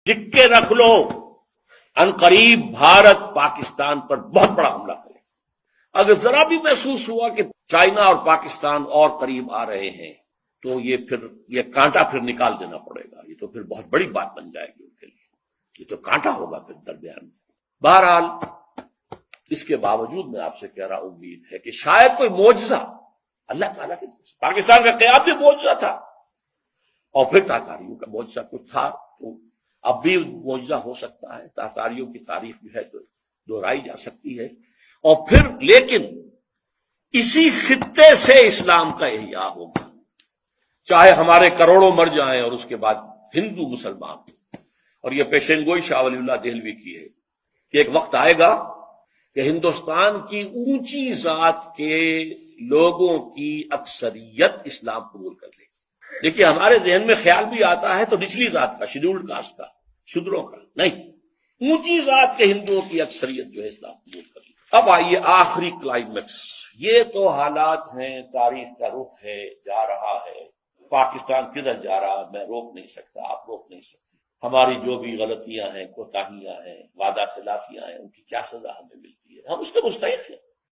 لکھ کے رکھ لو، ان قریب بھارت پاکستان پر بہت بڑا حملہ کرے۔ اگر ذرا بھی محسوس ہوا کہ چائنا اور پاکستان اور قریب آ رہے ہیں تو یہ کانٹا پھر نکال دینا پڑے گا، یہ تو پھر بہت بڑی بات بن جائے گی ان کے لیے، یہ تو کانٹا ہوگا پھر درمیان میں۔ بہرحال اس کے باوجود میں آپ سے کہہ رہا ہوں، امید ہے کہ شاید کوئی معجزہ اللہ تعالیٰ کے پاکستان کا قیام بھی معجزہ تھا، اور پھر تاتاریوں کا معجزہ کچھ تھا، تو اب بھی معجزہ ہو سکتا ہے۔ تاتاریوں کی تاریخ جو ہے تو دہرائی جا سکتی ہے، اور پھر لیکن اسی خطے سے اسلام کا احیاء ہوگا، چاہے ہمارے کروڑوں مر جائیں اور اس کے بعد ہندو مسلمان۔ اور یہ پیشین گوئی شاہ ولی اللہ دہلوی کی ہے کہ ایک وقت آئے گا کہ ہندوستان کی اونچی ذات کے لوگوں کی اکثریت اسلام قبول کر لے گی۔ دیکھیے ہمارے ذہن میں خیال بھی آتا ہے تو نچلی ذات کا، شیڈولڈ کاسٹ کا، شودروں کا نہیں، اونچی ذات کے ہندوؤں کی اکثریت جو ہے اسلام قبول کر لے۔ اب آئیے آخری کلائمیکس، یہ تو حالات ہیں، تاریخ کا رخ ہے، جا رہا ہے، پاکستان کدھر جا رہا ہے میں روک نہیں سکتا، آپ روک نہیں سکتے۔ ہماری جو بھی غلطیاں ہیں، کوتاہیاں ہیں، وعدہ خلافیاں ہیں، ان کی کیا سزا ہمیں ملتی ہے، ہم اس کے مستحق ہیں۔